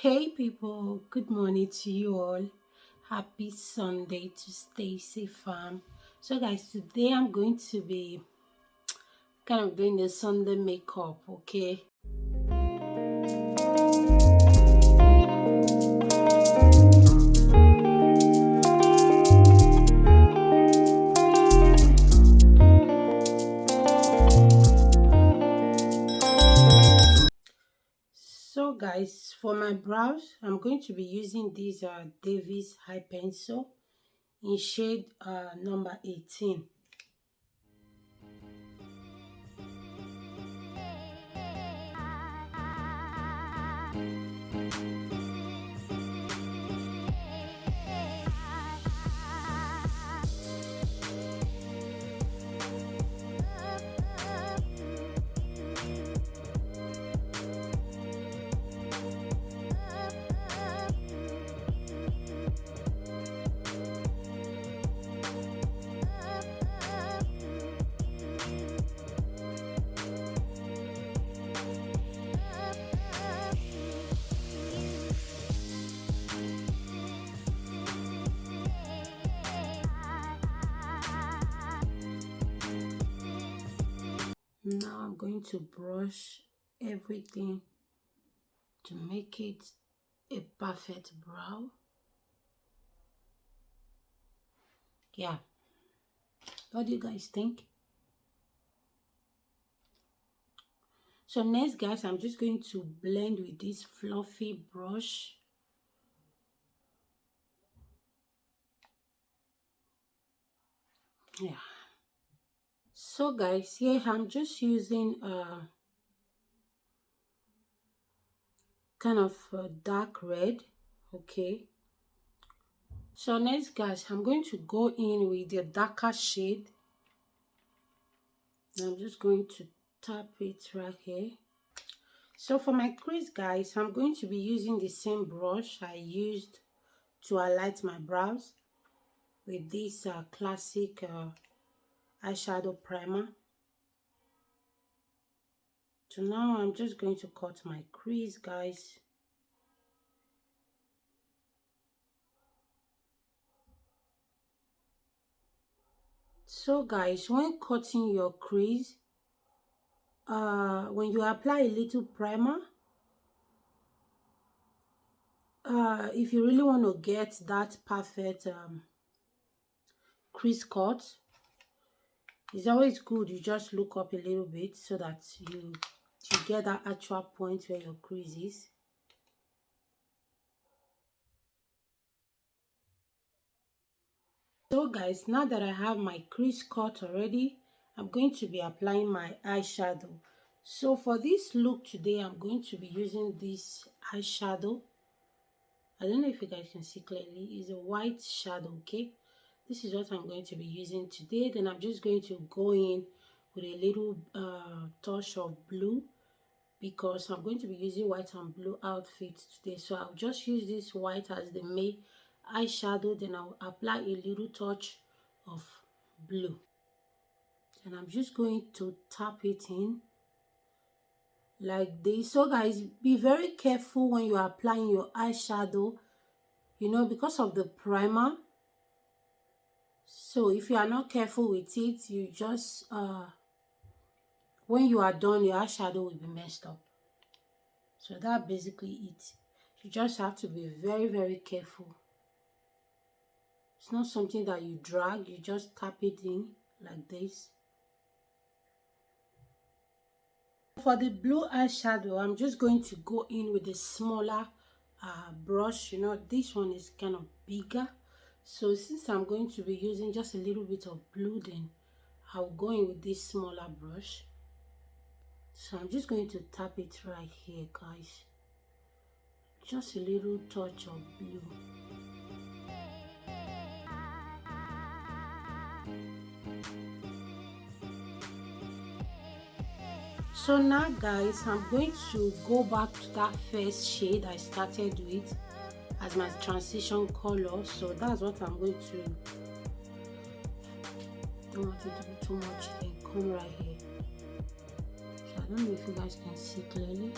Hey people, good morning to you all. Happy Sunday to Stacy fam. So guys, today I'm going to be kind of doing the Sunday makeup, okay? So guys, for my brows, I'm going to be using this Davis High Pencil in shade number 18. Now I'm going to brush everything to make it a perfect brow. Yeah, what do you guys think? So next guys, I'm just going to blend with this fluffy brush. Yeah. So guys, here I'm just using kind of dark red, okay? So next guys, I'm going to go in with the darker shade. I'm just going to tap it right here. So for my crease guys, I'm going to be using the same brush I used to highlight my brows with this classic eyeshadow primer. So now I'm just going to cut my crease guys. So guys, when cutting your crease, when you apply a little primer, if you really want to get that perfect crease cut, it's always good you just look up a little bit so that you get that actual point where your crease is. So guys, now that I have my crease cut already, I'm going to be applying my eyeshadow. So for this look today, I'm going to be using this eyeshadow. I don't know if you guys can see clearly. It's a white shadow, okay? This is what I'm going to be using today. Then I'm just going to go in with a little touch of blue because I'm going to be using white and blue outfits today. So I'll just use this white as the main eyeshadow. Then I'll apply a little touch of blue. And I'm just going to tap it in like this. So guys, be very careful when you're applying your eyeshadow, you know, because of the primer. So if you are not careful with it, you just when you are done, your eyeshadow will be messed up. So that's basically it. You just have to be very careful. It's not something that you drag, you just tap it in like this. For the blue eyeshadow, I'm just going to go in with a smaller brush. You know, this one is kind of bigger. So since I'm going to be using just a little bit of blue, then I'll go in with this smaller brush. So I'm just going to tap it right here, guys. Just a little touch of blue. So now guys, I'm going to go back to that first shade I started with as my transition color. So that's what I'm going to, don't want it to be too much and come right here. So I don't know if you guys can see clearly.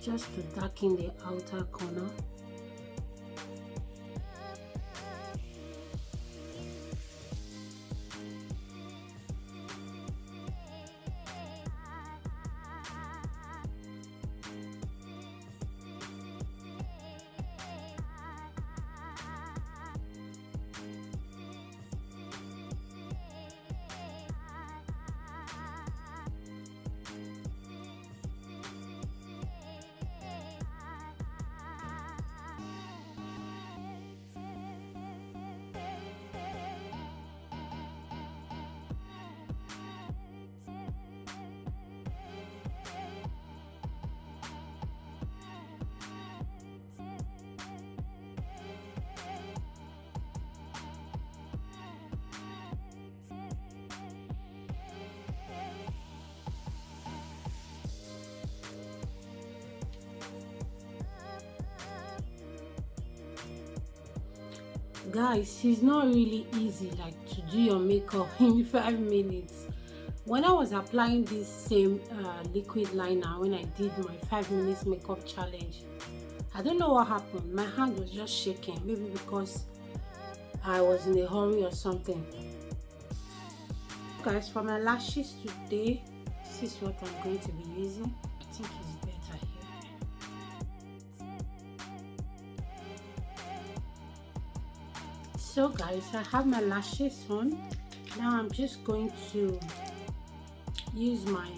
just to darken the outer corner. Guys, it's not really easy like to do your makeup in 5 minutes. When I was applying this same liquid liner, when I did my 5 minutes makeup challenge, I don't know what happened. My hand was just shaking, maybe because I was in a hurry or something. Guys, for my lashes today, this is what I'm going to be using. I think it's better here. So guys, I have my lashes on. Now I'm just going to use my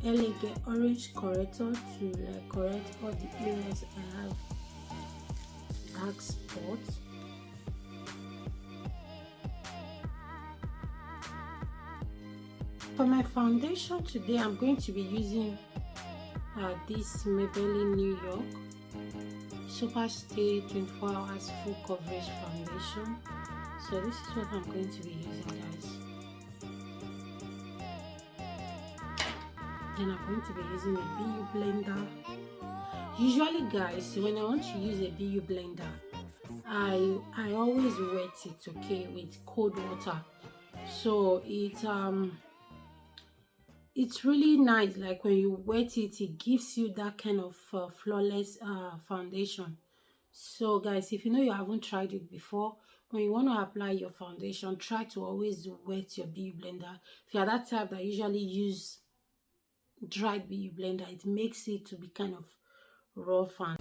elegant orange corrector to correct all the areas I have dark spots. For my foundation today, I'm going to be using this Maybelline New York Super Stay 24 Hours Full Coverage Foundation. So this is what I'm going to be using, guys. Then I'm going to be using a BU blender. Usually, guys, when I want to use a BU blender, I always wet it, okay, with cold water. So it's really nice. Like when you wet it, it gives you that kind of flawless foundation. So guys, if you know you haven't tried it before, when you want to apply your foundation, try to always wet your BU blender. If you're that type that usually use dried BU blender, it makes it to be kind of rough and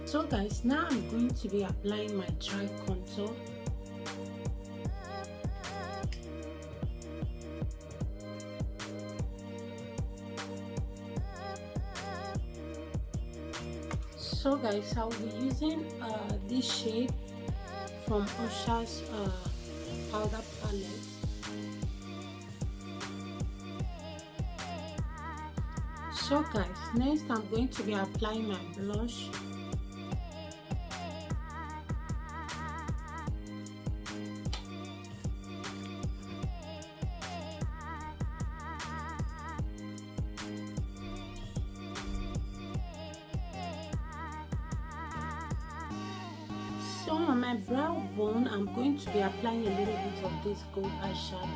so guys, now I'm going to be applying my dry contour. So guys, I'll be using this shade from Usher's powder palette. So guys, next I'm going to be applying my blush. So on my brow bone, I'm going to be applying a little bit of this gold eyeshadow.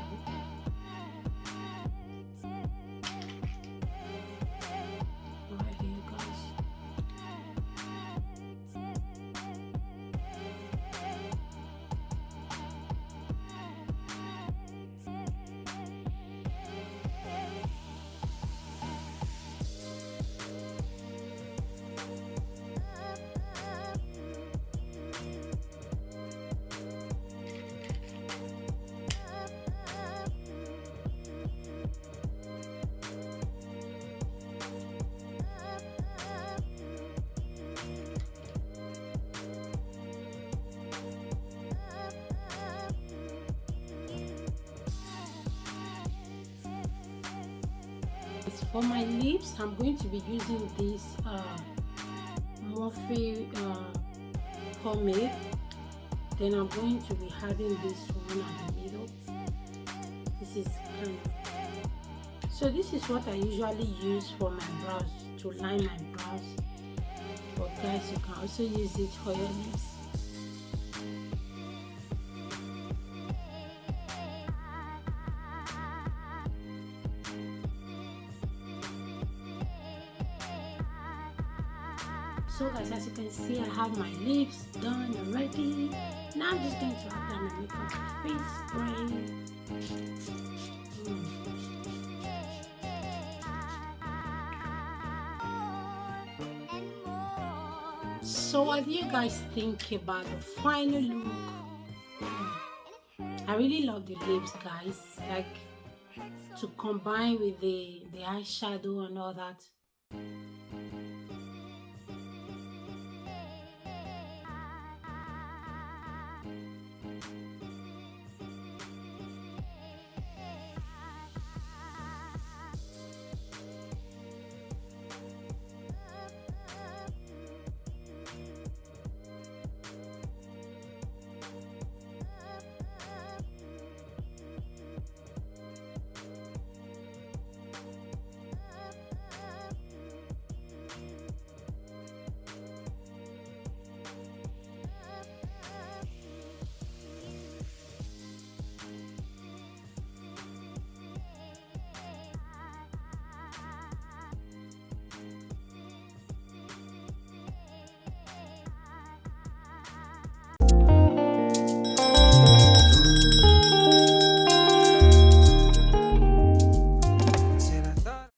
Right here, guys. For my lips, I'm going to be using this Morphe pomade. Then I'm going to be having this one at the middle. This is kind of So this is what I usually use for my brows, to line my brows. But guys, you can also use it for your lips. So guys, as you can see, I have my lips done already. Now I'm just going to apply my makeup face spray. So what do you guys think about the final look? I really love the lips, guys. Like, to combine with the eyeshadow and all that.